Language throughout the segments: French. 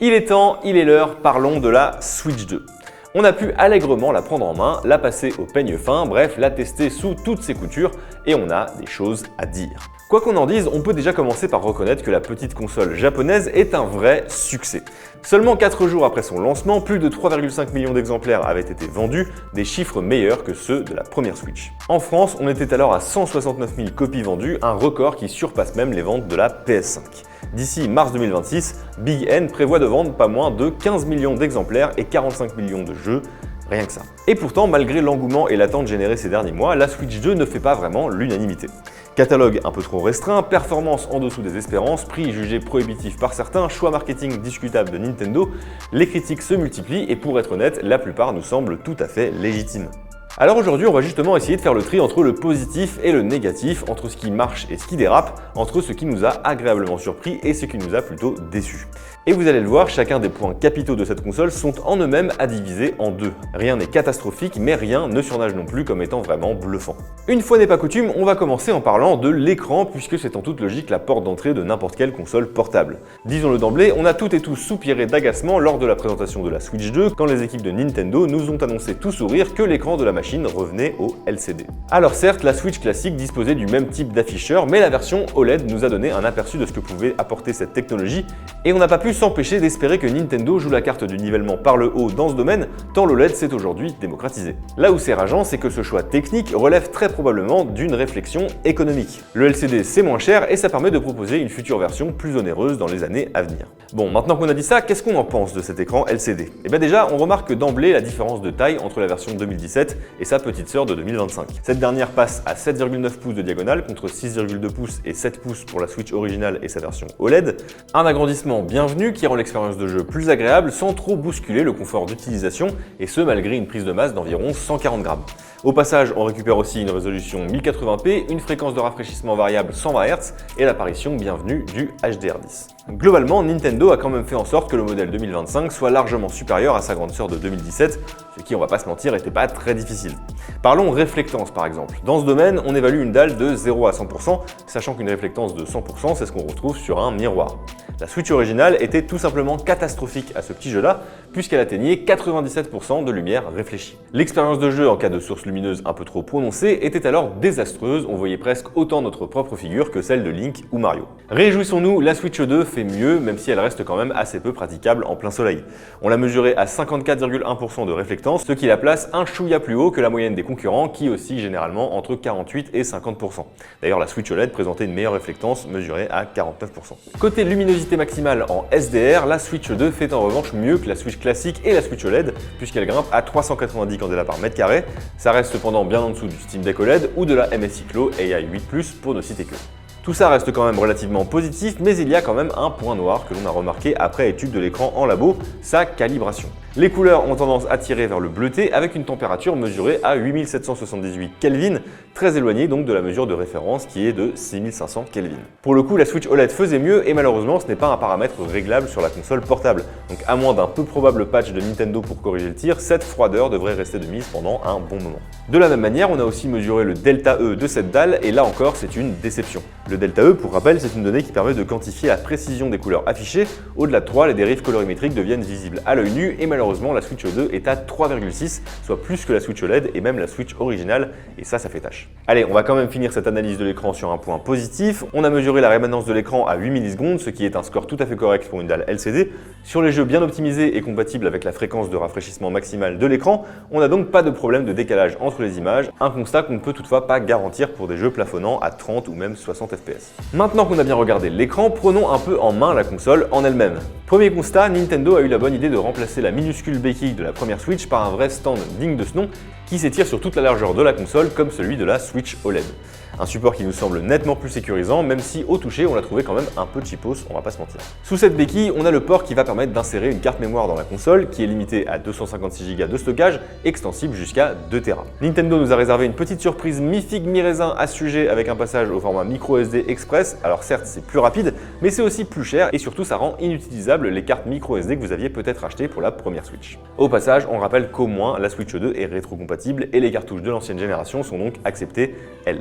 Il est temps, il est l'heure, parlons de la Switch 2. On a pu allègrement la prendre en main, la passer au peigne fin, bref, la tester sous toutes ses coutures et on a des choses à dire. Quoi qu'on en dise, on peut déjà commencer par reconnaître que la petite console japonaise est un vrai succès. Seulement 4 jours après son lancement, plus de 3,5 millions d'exemplaires avaient été vendus, des chiffres meilleurs que ceux de la première Switch. En France, on était alors à 169 000 copies vendues, un record qui surpasse même les ventes de la PS5. D'ici mars 2026, Big N prévoit de vendre pas moins de 15 millions d'exemplaires et 45 millions de jeux, rien que ça. Et pourtant, malgré l'engouement et l'attente générée ces derniers mois, la Switch 2 ne fait pas vraiment l'unanimité. Catalogue un peu trop restreint, performance en dessous des espérances, prix jugé prohibitif par certains, choix marketing discutable de Nintendo, les critiques se multiplient et pour être honnête, la plupart nous semblent tout à fait légitimes. Alors aujourd'hui, on va justement essayer de faire le tri entre le positif et le négatif, entre ce qui marche et ce qui dérape, entre ce qui nous a agréablement surpris et ce qui nous a plutôt déçus. Et vous allez le voir, chacun des points capitaux de cette console sont en eux-mêmes à diviser en deux. Rien n'est catastrophique, mais rien ne surnage non plus comme étant vraiment bluffant. Une fois n'est pas coutume, on va commencer en parlant de l'écran, puisque c'est en toute logique la porte d'entrée de n'importe quelle console portable. Disons-le d'emblée, on a toutes et tous soupiré d'agacement lors de la présentation de la Switch 2, quand les équipes de Nintendo nous ont annoncé tout sourire que l'écran de la machine revenait au LCD. Alors certes, la Switch classique disposait du même type d'afficheur, mais la version OLED nous a donné un aperçu de ce que pouvait apporter cette technologie, et on n'a pas pu s'empêcher d'espérer que Nintendo joue la carte du nivellement par le haut dans ce domaine, tant l'OLED s'est aujourd'hui démocratisé. Là où c'est rageant, c'est que ce choix technique relève très probablement d'une réflexion économique. Le LCD c'est moins cher et ça permet de proposer une future version plus onéreuse dans les années à venir. Bon, maintenant qu'on a dit ça, qu'est-ce qu'on en pense de cet écran LCD? Eh bien déjà, on remarque d'emblée la différence de taille entre la version 2017 et sa petite sœur de 2025. Cette dernière passe à 7,9 pouces de diagonale contre 6,2 pouces et 7 pouces pour la Switch originale et sa version OLED. Un agrandissement bienvenu qui rend l'expérience de jeu plus agréable sans trop bousculer le confort d'utilisation et ce malgré une prise de masse d'environ 140 grammes. Au passage, on récupère aussi une résolution 1080p, une fréquence de rafraîchissement variable 120 Hz et l'apparition bienvenue du HDR10. Globalement, Nintendo a quand même fait en sorte que le modèle 2025 soit largement supérieur à sa grande sœur de 2017, ce qui, on va pas se mentir, n'était pas très difficile. Parlons réflectance par exemple. Dans ce domaine, on évalue une dalle de 0 à 100%, sachant qu'une réflectance de 100%, c'est ce qu'on retrouve sur un miroir. La Switch originale était tout simplement catastrophique à ce petit jeu-là, puisqu'elle atteignait 97% de lumière réfléchie. L'expérience de jeu en cas de source lumineuse un peu trop prononcée était alors désastreuse, on voyait presque autant notre propre figure que celle de Link ou Mario. Réjouissons-nous, la Switch 2 fait mieux, même si elle reste quand même assez peu praticable en plein soleil. On l'a mesurée à 54,1% de réflectance, ce qui la place un chouïa plus haut que la moyenne des concurrents qui oscille généralement entre 48 et 50%. D'ailleurs, la Switch OLED présentait une meilleure réflectance mesurée à 49%. Côté luminosité maximale en SDR, la Switch 2 fait en revanche mieux que la Switch classique et la Switch OLED puisqu'elle grimpe à 390 candela par mètre carré. Ça reste cependant bien en dessous du Steam Deck OLED ou de la MSI Clo AI8+, pour ne citer que. Tout ça reste quand même relativement positif, mais il y a quand même un point noir que l'on a remarqué après étude de l'écran en labo, sa calibration. Les couleurs ont tendance à tirer vers le bleuté avec une température mesurée à 8778 Kelvin, très éloignée donc de la mesure de référence qui est de 6500 Kelvin. Pour le coup, la Switch OLED faisait mieux et malheureusement ce n'est pas un paramètre réglable sur la console portable. Donc à moins d'un peu probable patch de Nintendo pour corriger le tir, cette froideur devrait rester de mise pendant un bon moment. De la même manière, on a aussi mesuré le delta E de cette dalle et là encore c'est une déception. Le delta E, pour rappel, c'est une donnée qui permet de quantifier la précision des couleurs affichées. Au-delà de 3, les dérives colorimétriques deviennent visibles à l'œil nu et malheureusement la Switch 2 est à 3,6, soit plus que la Switch OLED et même la Switch originale, et ça fait tâche. Allez, on va quand même finir cette analyse de l'écran sur un point positif. On a mesuré la rémanence de l'écran à 8 millisecondes, ce qui est un score tout à fait correct pour une dalle LCD. Sur les jeux bien optimisés et compatibles avec la fréquence de rafraîchissement maximale de l'écran, on n'a donc pas de problème de décalage entre les images, un constat qu'on ne peut toutefois pas garantir pour des jeux plafonnant à 30 ou même 60 fps. Maintenant qu'on a bien regardé l'écran, prenons un peu en main la console en elle-même. Premier constat, Nintendo a eu la bonne idée de remplacer la minuscule béquille de la première Switch par un vrai stand digne de ce nom qui s'étire sur toute la largeur de la console comme celui de la Switch OLED. Un support qui nous semble nettement plus sécurisant, même si au toucher on l'a trouvé quand même un peu cheapos, on va pas se mentir. Sous cette béquille, on a le port qui va permettre d'insérer une carte mémoire dans la console, qui est limitée à 256 Go de stockage, extensible jusqu'à 2 Tera. Nintendo nous a réservé une petite surprise mi-figue mi-raisin à ce sujet avec un passage au format microSD Express. Alors certes c'est plus rapide, mais c'est aussi plus cher et surtout ça rend inutilisables les cartes microSD que vous aviez peut-être achetées pour la première Switch. Au passage, on rappelle qu'au moins la Switch 2 est rétrocompatible et les cartouches de l'ancienne génération sont donc acceptées, elles.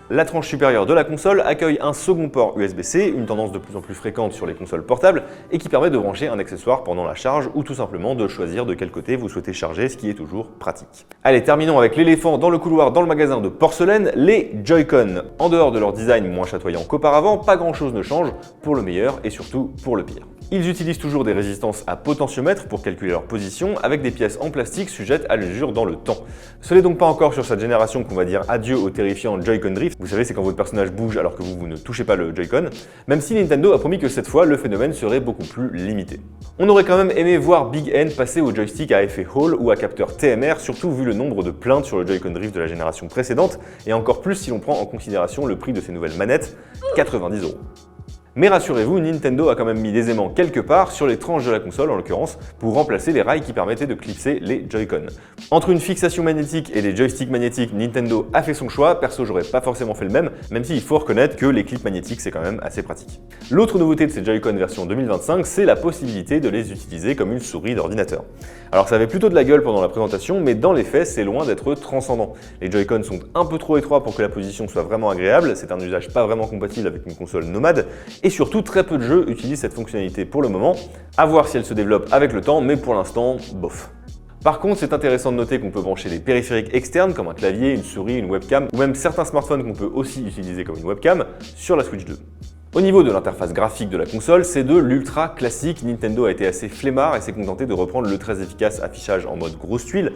La tranche supérieure de la console accueille un second port USB-C, une tendance de plus en plus fréquente sur les consoles portables, et qui permet de brancher un accessoire pendant la charge ou tout simplement de choisir de quel côté vous souhaitez charger, ce qui est toujours pratique. Allez, terminons avec l'éléphant dans le couloir dans le magasin de porcelaine, les Joy-Con. En dehors de leur design moins chatoyant qu'auparavant, pas grand chose ne change, pour le meilleur et surtout pour le pire. Ils utilisent toujours des résistances à potentiomètre pour calculer leur position avec des pièces en plastique sujettes à l'usure dans le temps. Ce n'est donc pas encore sur cette génération qu'on va dire adieu au terrifiant Joy-Con Drift. Vous savez, c'est quand votre personnage bouge alors que vous ne touchez pas le Joy-Con, même si Nintendo a promis que cette fois, le phénomène serait beaucoup plus limité. On aurait quand même aimé voir Big N passer au joystick à effet Hall ou à capteur TMR, surtout vu le nombre de plaintes sur le Joy-Con Drift de la génération précédente, et encore plus si l'on prend en considération le prix de ces nouvelles manettes, 90 €. Mais rassurez-vous, Nintendo a quand même mis des aimants quelque part sur les tranches de la console en l'occurrence pour remplacer les rails qui permettaient de clipser les Joy-Con. Entre une fixation magnétique et des joysticks magnétiques, Nintendo a fait son choix. Perso, j'aurais pas forcément fait le même, même s'il faut reconnaître que les clips magnétiques c'est quand même assez pratique. L'autre nouveauté de ces Joy-Con version 2025, c'est la possibilité de les utiliser comme une souris d'ordinateur. Alors ça avait plutôt de la gueule pendant la présentation, mais dans les faits, c'est loin d'être transcendant. Les Joy-Con sont un peu trop étroits pour que la position soit vraiment agréable, c'est un usage pas vraiment compatible avec une console nomade, et surtout très peu de jeux utilisent cette fonctionnalité pour le moment, à voir si elle se développe avec le temps, mais pour l'instant, bof. Par contre, c'est intéressant de noter qu'on peut brancher des périphériques externes comme un clavier, une souris, une webcam, ou même certains smartphones qu'on peut aussi utiliser comme une webcam sur la Switch 2. Au niveau de l'interface graphique de la console, c'est de l'ultra classique. Nintendo a été assez flemmard et s'est contenté de reprendre le très efficace affichage en mode grosse tuile.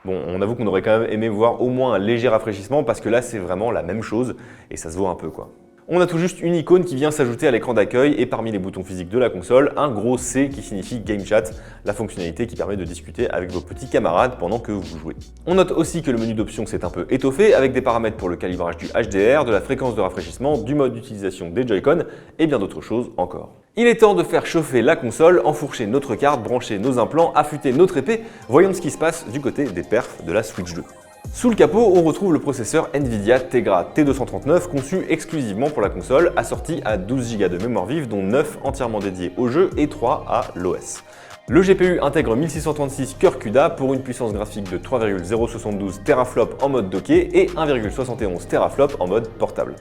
Bon, on avoue qu'on aurait quand même aimé voir au moins un léger rafraîchissement parce que là c'est vraiment la même chose et ça se voit un peu quoi. On a tout juste une icône qui vient s'ajouter à l'écran d'accueil et parmi les boutons physiques de la console, un gros C qui signifie Game Chat, la fonctionnalité qui permet de discuter avec vos petits camarades pendant que vous jouez. On note aussi que le menu d'options s'est un peu étoffé avec des paramètres pour le calibrage du HDR, de la fréquence de rafraîchissement, du mode d'utilisation des Joy-Con et bien d'autres choses encore. Il est temps de faire chauffer la console, enfourcher notre carte, brancher nos implants, affûter notre épée. Voyons ce qui se passe du côté des perfs de la Switch 2. Sous le capot, on retrouve le processeur Nvidia Tegra T239 conçu exclusivement pour la console, assorti à 12 Go de mémoire vive dont 9 entièrement dédiés au jeu et 3 à l'OS. Le GPU intègre 1636 cœurs CUDA pour une puissance graphique de 3,072 teraflops en mode docké et 1,71 teraflops en mode portable.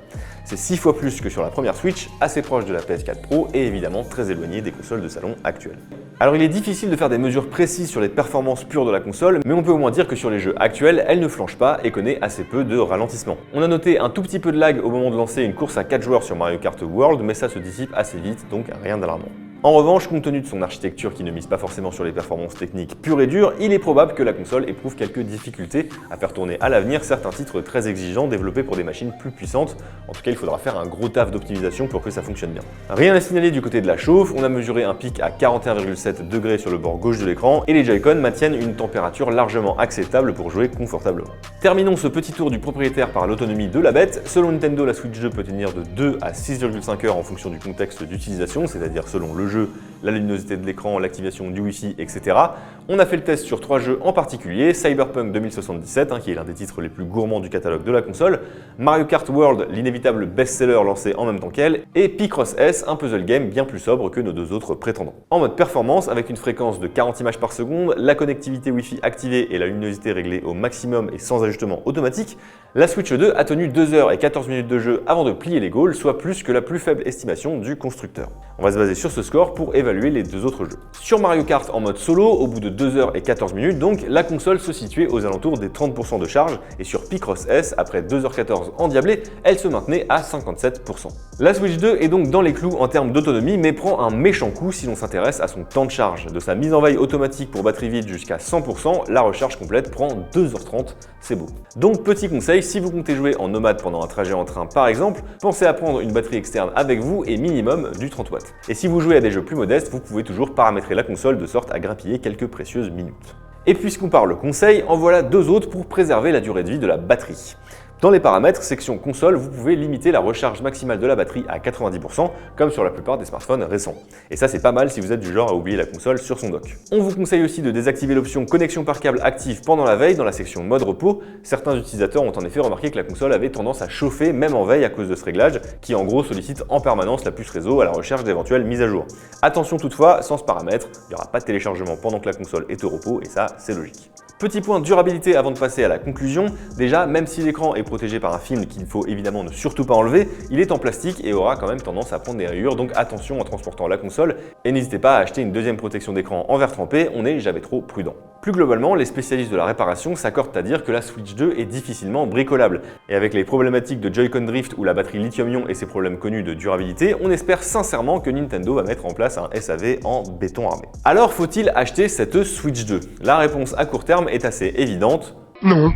C'est 6 fois plus que sur la première Switch, assez proche de la PS4 Pro et évidemment très éloigné des consoles de salon actuelles. Alors il est difficile de faire des mesures précises sur les performances pures de la console, mais on peut au moins dire que sur les jeux actuels, elle ne flanche pas et connaît assez peu de ralentissement. On a noté un tout petit peu de lag au moment de lancer une course à 4 joueurs sur Mario Kart World, mais ça se dissipe assez vite, donc rien d'alarmant. En revanche, compte tenu de son architecture qui ne mise pas forcément sur les performances techniques pures et dures, il est probable que la console éprouve quelques difficultés à faire tourner à l'avenir certains titres très exigeants développés pour des machines plus puissantes. En tout cas, il faudra faire un gros taf d'optimisation pour que ça fonctionne bien. Rien à signaler du côté de la chauffe, on a mesuré un pic à 41,7 degrés sur le bord gauche de l'écran et les Joy-Con maintiennent une température largement acceptable pour jouer confortablement. Terminons ce petit tour du propriétaire par l'autonomie de la bête. Selon Nintendo, la Switch 2 peut tenir de 2 à 6,5 heures en fonction du contexte d'utilisation, c'est-à-dire selon le jeu, la luminosité de l'écran, l'activation du Wi-Fi, etc. On a fait le test sur 3 jeux en particulier, Cyberpunk 2077, qui est l'un des titres les plus gourmands du catalogue de la console, Mario Kart World, l'inévitable best-seller lancé en même temps qu'elle, et Picross S, un puzzle game bien plus sobre que nos deux autres prétendants. En mode performance, avec une fréquence de 40 images par seconde, la connectivité Wi-Fi activée et la luminosité réglée au maximum et sans ajustement automatique, la Switch 2 a tenu 2 heures et 14 minutes de jeu avant de plier les Gaules, soit plus que la plus faible estimation du constructeur. On va se baser sur ce score pour évaluer les deux autres jeux. Sur Mario Kart en mode solo, au bout de 2 heures et 14 minutes, donc, la console se situait aux alentours des 30% de charge, et sur Picross S, après 2h14 endiablée, elle se maintenait à 57%. La Switch 2 est donc dans les clous en termes d'autonomie, mais prend un méchant coup si l'on s'intéresse à son temps de charge. De sa mise en veille automatique pour batterie vide jusqu'à 100%, la recharge complète prend 2h30, c'est beau. Donc petit conseil, si vous comptez jouer en nomade pendant un trajet en train par exemple, pensez à prendre une batterie externe avec vous et minimum du 30 watts. Et si vous jouez à des jeux plus modestes, vous pouvez toujours paramétrer la console de sorte à grappiller quelques précieuses minutes. Et puisqu'on parle conseil, en voilà deux autres pour préserver la durée de vie de la batterie. Dans les paramètres, section console, vous pouvez limiter la recharge maximale de la batterie à 90%, comme sur la plupart des smartphones récents. Et ça c'est pas mal si vous êtes du genre à oublier la console sur son dock. On vous conseille aussi de désactiver l'option connexion par câble active pendant la veille dans la section mode repos. Certains utilisateurs ont en effet remarqué que la console avait tendance à chauffer même en veille à cause de ce réglage, qui en gros sollicite en permanence la puce réseau à la recherche d'éventuelles mises à jour. Attention toutefois, sans ce paramètre, il n'y aura pas de téléchargement pendant que la console est au repos et ça c'est logique. Petit point de durabilité avant de passer à la conclusion, déjà même si l'écran est protégé par un film qu'il faut évidemment ne surtout pas enlever, il est en plastique et aura quand même tendance à prendre des rayures, donc attention en transportant la console et n'hésitez pas à acheter une deuxième protection d'écran en verre trempé, on n'est jamais trop prudent. Plus globalement, les spécialistes de la réparation s'accordent à dire que la Switch 2 est difficilement bricolable, et avec les problématiques de Joy-Con Drift ou la batterie lithium-ion et ses problèmes connus de durabilité, on espère sincèrement que Nintendo va mettre en place un SAV en béton armé. Alors faut-il acheter cette Switch 2? La réponse à court terme est assez évidente. Non.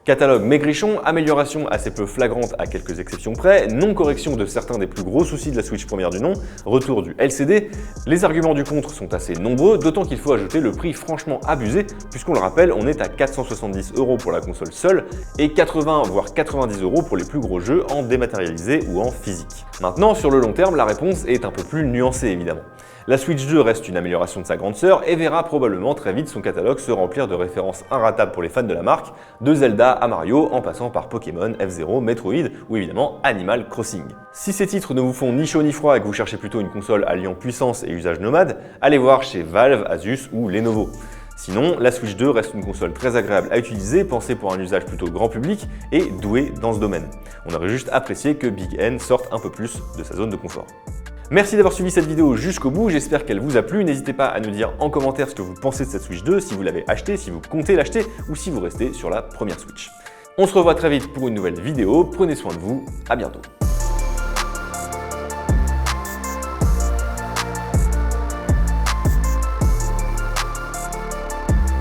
Catalogue maigrichon, amélioration assez peu flagrante à quelques exceptions près, non-correction de certains des plus gros soucis de la Switch première du nom, retour du LCD, les arguments du contre sont assez nombreux, d'autant qu'il faut ajouter le prix franchement abusé, puisqu'on le rappelle, on est à 470 € pour la console seule, et 80 voire 90 € pour les plus gros jeux en dématérialisé ou en physique. Maintenant, sur le long terme, la réponse est un peu plus nuancée évidemment. La Switch 2 reste une amélioration de sa grande sœur et verra probablement très vite son catalogue se remplir de références inratables pour les fans de la marque, de Zelda à Mario en passant par Pokémon, F-Zero, Metroid ou évidemment Animal Crossing. Si ces titres ne vous font ni chaud ni froid et que vous cherchez plutôt une console alliant puissance et usage nomade, allez voir chez Valve, Asus ou Lenovo. Sinon, la Switch 2 reste une console très agréable à utiliser, pensée pour un usage plutôt grand public et douée dans ce domaine. On aurait juste apprécié que Big N sorte un peu plus de sa zone de confort. Merci d'avoir suivi cette vidéo jusqu'au bout, j'espère qu'elle vous a plu. N'hésitez pas à nous dire en commentaire ce que vous pensez de cette Switch 2, si vous l'avez achetée, si vous comptez l'acheter ou si vous restez sur la première Switch. On se revoit très vite pour une nouvelle vidéo, prenez soin de vous, à bientôt.